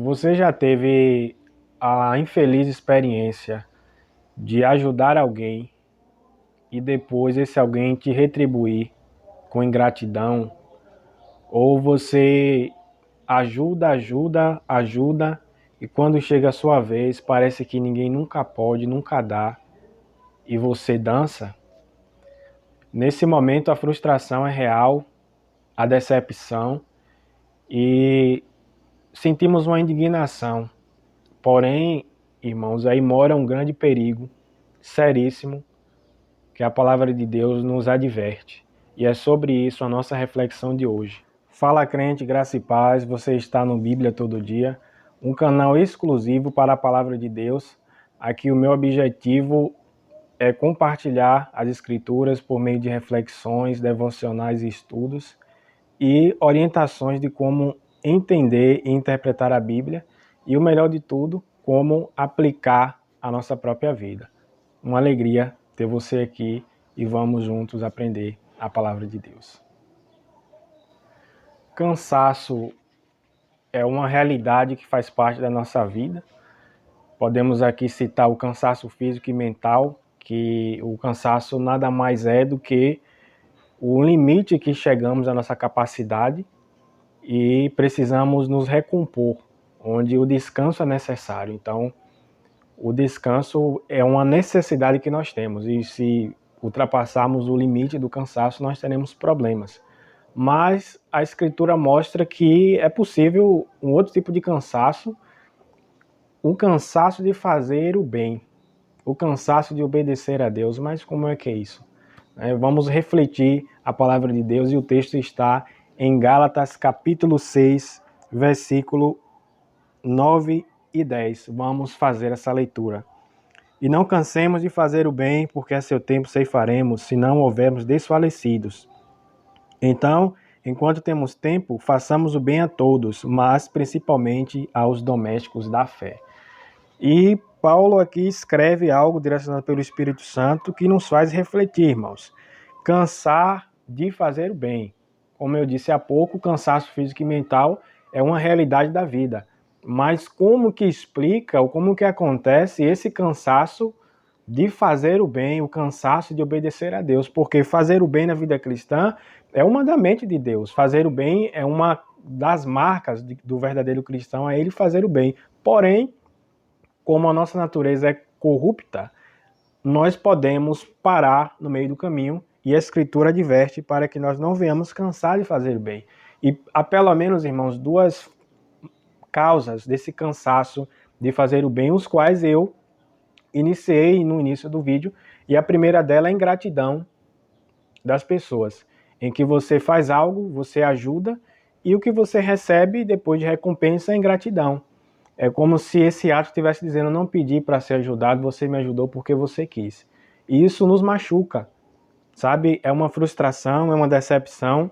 Você já teve a infeliz experiência de ajudar alguém e depois esse alguém te retribuir com ingratidão? Ou você ajuda e quando chega a sua vez parece que ninguém nunca pode, nunca dá e você dança? Nesse momento a frustração é real, a decepção e sentimos uma indignação. Porém, irmãos, aí mora um grande perigo, seríssimo, que a palavra de Deus nos adverte. E é sobre isso a nossa reflexão de hoje. Fala crente, graça e paz, você está no Bíblia Todo Dia, um canal exclusivo para a palavra de Deus. Aqui o meu objetivo é compartilhar as escrituras por meio de reflexões, devocionais e estudos e orientações de como entender e interpretar a Bíblia e, o melhor de tudo, como aplicar a nossa própria vida. Uma alegria ter você aqui e vamos juntos aprender a palavra de Deus. Cansaço é uma realidade que faz parte da nossa vida. Podemos aqui citar o cansaço físico e mental, que o cansaço nada mais é do que o limite que chegamos à nossa capacidade e precisamos nos recompor, onde o descanso é necessário. Então, o descanso é uma necessidade que nós temos e se ultrapassarmos o limite do cansaço, nós teremos problemas. Mas a Escritura mostra que é possível um outro tipo de cansaço, o cansaço de fazer o bem, o cansaço de obedecer a Deus. Mas como é que é isso? Vamos refletir a palavra de Deus e o texto está em Gálatas capítulo 6, versículo 9 e 10. Vamos fazer essa leitura. E não cansemos de fazer o bem, porque a seu tempo ceifaremos, se não houvermos desfalecidos. Então, enquanto temos tempo, façamos o bem a todos, mas principalmente aos domésticos da fé. E Paulo aqui escreve algo direcionado pelo Espírito Santo que nos faz refletir, irmãos. Cansar de fazer o bem. Como eu disse há pouco, o cansaço físico e mental é uma realidade da vida. Mas como que explica ou como que acontece esse cansaço de fazer o bem, o cansaço de obedecer a Deus? Porque fazer o bem na vida cristã é um mandamento de Deus. Fazer o bem é uma das marcas do verdadeiro cristão, é ele fazer o bem. Porém, como a nossa natureza é corrupta, nós podemos parar no meio do caminho e a Escritura adverte para que nós não venhamos cansar de fazer o bem. E há pelo menos, irmãos, duas causas desse cansaço de fazer o bem, os quais eu iniciei no início do vídeo, e a primeira dela é a ingratidão das pessoas, em que você faz algo, você ajuda, e o que você recebe depois de recompensa é ingratidão. É como se esse ato estivesse dizendo: eu não pedi para ser ajudado, você me ajudou porque você quis. E isso nos machuca, sabe? É uma frustração, é uma decepção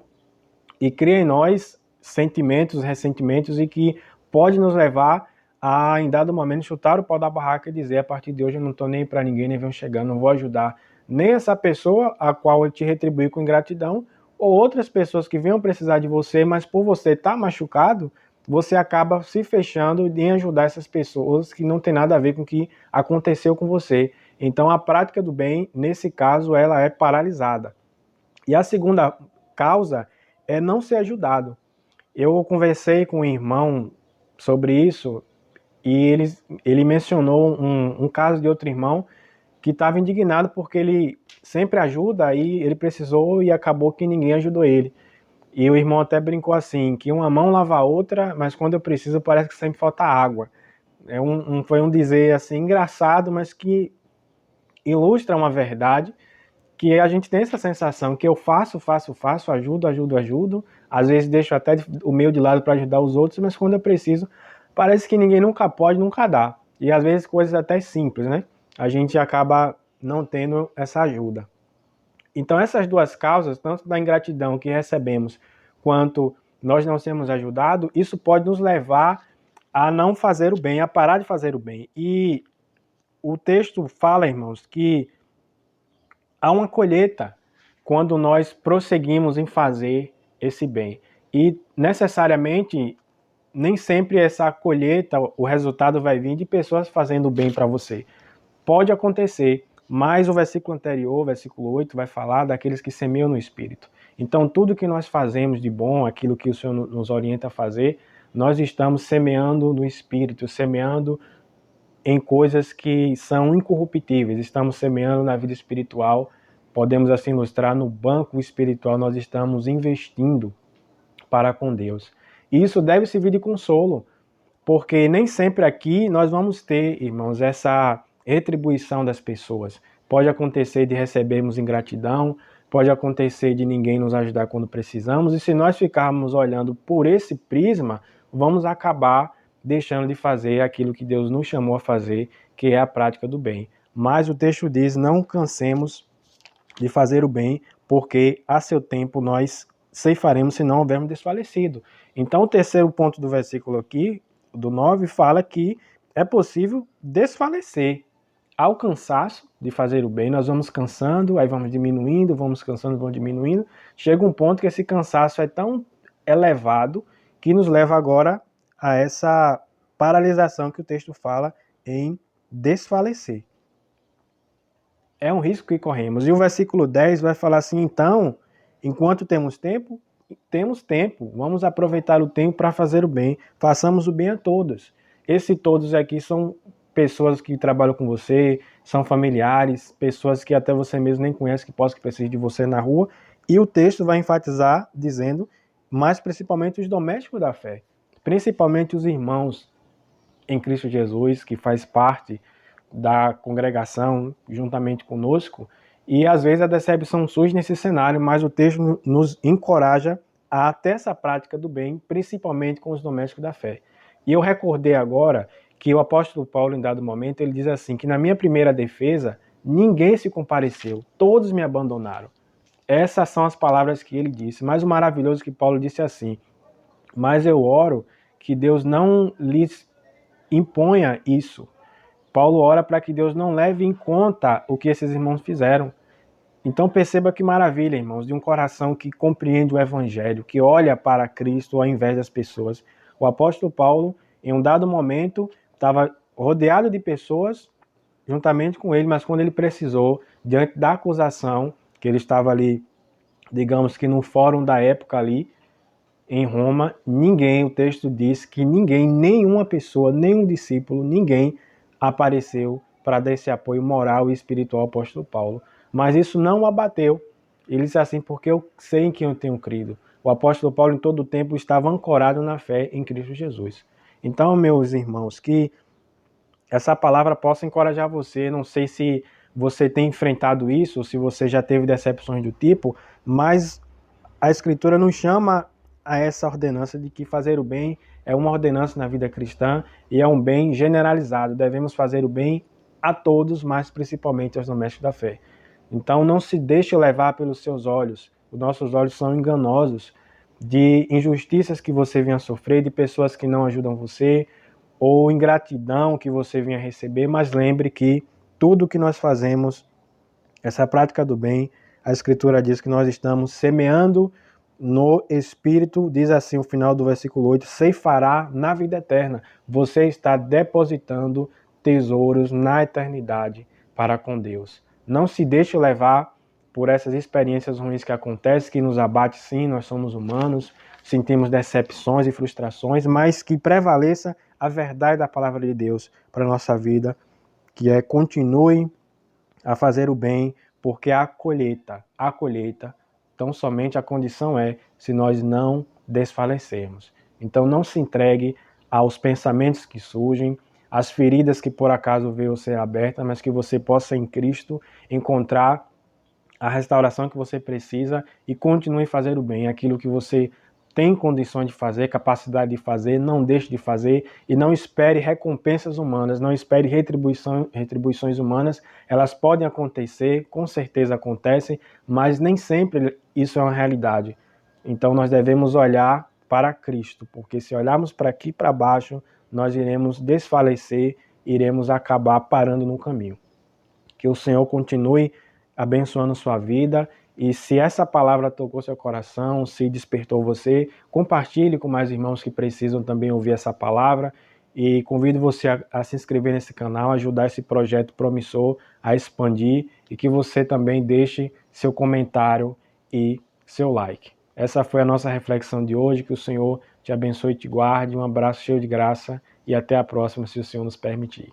e cria em nós sentimentos, ressentimentos e que pode nos levar a, em dado momento, chutar o pau da barraca e dizer: a partir de hoje eu não estou nem para ninguém, nem venho chegando, não vou ajudar nem essa pessoa a qual eu te retribuí com ingratidão, ou outras pessoas que venham precisar de você, mas por você estar machucado, você acaba se fechando em ajudar essas pessoas que não tem nada a ver com o que aconteceu com você. Então a prática do bem, nesse caso, ela é paralisada. E a segunda causa é não ser ajudado. Eu conversei com um irmão sobre isso e ele mencionou um caso de outro irmão que estava indignado porque ele sempre ajuda e ele precisou e acabou que ninguém ajudou ele. E o irmão até brincou assim, que uma mão lava a outra, mas quando eu preciso parece que sempre falta água. Foi um dizer assim engraçado, mas que ilustra uma verdade, que a gente tem essa sensação que eu faço, ajudo, às vezes deixo até o meu de lado para ajudar os outros, mas quando eu preciso, parece que ninguém nunca pode, nunca dá. E às vezes coisas até simples, né? A gente acaba não tendo essa ajuda. Então essas duas causas, tanto da ingratidão que recebemos, quanto nós não sermos ajudados, isso pode nos levar a não fazer o bem, a parar de fazer o bem. E o texto fala, irmãos, que há uma colheita quando nós prosseguimos em fazer esse bem. E necessariamente nem sempre essa colheita, o resultado vai vir de pessoas fazendo bem para você. Pode acontecer, mas o versículo anterior, versículo 8, vai falar daqueles que semeiam no Espírito. Então, tudo que nós fazemos de bom, aquilo que o Senhor nos orienta a fazer, nós estamos semeando no Espírito, semeando em coisas que são incorruptíveis, estamos semeando na vida espiritual, podemos assim ilustrar, no banco espiritual nós estamos investindo para com Deus. E isso deve servir de consolo, porque nem sempre aqui nós vamos ter, irmãos, essa retribuição das pessoas. Pode acontecer de recebermos ingratidão, pode acontecer de ninguém nos ajudar quando precisamos, e se nós ficarmos olhando por esse prisma, vamos acabar deixando de fazer aquilo que Deus nos chamou a fazer, que é a prática do bem. Mas o texto diz: não cansemos de fazer o bem, porque a seu tempo nós ceifaremos se não houvermos desfalecido. Então o terceiro ponto do versículo aqui, do 9, fala que é possível desfalecer. Ao cansaço de fazer o bem, nós vamos cansando, aí vamos diminuindo, vamos cansando, vamos diminuindo. Chega um ponto que esse cansaço é tão elevado que nos leva agora a essa paralisação que o texto fala em desfalecer. É um risco que corremos. E o versículo 10 vai falar assim: então, enquanto temos tempo, vamos aproveitar o tempo para fazer o bem, façamos o bem a todos. Esse todos aqui são pessoas que trabalham com você, são familiares, pessoas que até você mesmo nem conhece, que possam precisar de você na rua. E o texto vai enfatizar dizendo, mas principalmente os domésticos da fé, principalmente os irmãos em Cristo Jesus, que faz parte da congregação juntamente conosco, e às vezes a decepção surge nesse cenário, mas o texto nos encoraja a ter essa prática do bem, principalmente com os domésticos da fé. E eu recordei agora que o apóstolo Paulo, em dado momento, ele diz assim, que na minha primeira defesa, ninguém se compareceu, todos me abandonaram. Essas são as palavras que ele disse, mas o maravilhoso é que Paulo disse assim: mas eu oro que Deus não lhes imponha isso. Paulo ora para que Deus não leve em conta o que esses irmãos fizeram. Então perceba que maravilha, irmãos, de um coração que compreende o Evangelho, que olha para Cristo ao invés das pessoas. O apóstolo Paulo, em um dado momento, estava rodeado de pessoas juntamente com ele, mas quando ele precisou, diante da acusação, que ele estava ali, digamos que no fórum da época ali, em Roma, ninguém, o texto diz que ninguém, nenhuma pessoa, nenhum discípulo, ninguém apareceu para dar esse apoio moral e espiritual ao apóstolo Paulo. Mas isso não o abateu. Ele disse assim: porque eu sei em quem eu tenho crido. O apóstolo Paulo em todo o tempo estava ancorado na fé em Cristo Jesus. Então, meus irmãos, que essa palavra possa encorajar você. Não sei se você tem enfrentado isso, ou se você já teve decepções do tipo, mas a Escritura nos chama a essa ordenança de que fazer o bem é uma ordenança na vida cristã e é um bem generalizado. Devemos fazer o bem a todos, mas principalmente aos domésticos da fé. Então não se deixe levar pelos seus olhos. Os nossos olhos são enganosos de injustiças que você venha sofrer, de pessoas que não ajudam você, ou ingratidão que você venha receber, mas lembre que tudo que nós fazemos, essa prática do bem, a Escritura diz que nós estamos semeando no Espírito, diz assim o final do versículo 8, ceifará na vida eterna. Você está depositando tesouros na eternidade para com Deus. Não se deixe levar por essas experiências ruins que acontecem, que nos abate sim, nós somos humanos, sentimos decepções e frustrações, mas que prevaleça a verdade da palavra de Deus para a nossa vida, que é continue a fazer o bem, porque a colheita, tão somente a condição é se nós não desfalecermos. Então não se entregue aos pensamentos que surgem, às feridas que por acaso veio ser abertas, mas que você possa em Cristo encontrar a restauração que você precisa e continue a fazer o bem, aquilo que você tem condições de fazer, capacidade de fazer, não deixe de fazer e não espere recompensas humanas, não espere retribuições humanas. Elas podem acontecer, com certeza acontecem, mas nem sempre isso é uma realidade. Então nós devemos olhar para Cristo, porque se olharmos para aqui para baixo, nós iremos desfalecer, iremos acabar parando no caminho. Que o Senhor continue abençoando sua vida E se essa palavra tocou seu coração, se despertou você, compartilhe com mais irmãos que precisam também ouvir essa palavra. E convido você a se inscrever nesse canal, ajudar esse projeto promissor a expandir e que você também deixe seu comentário e seu like. Essa foi a nossa reflexão de hoje. Que o Senhor te abençoe e te guarde. Um abraço cheio de graça e até a próxima, se o Senhor nos permitir.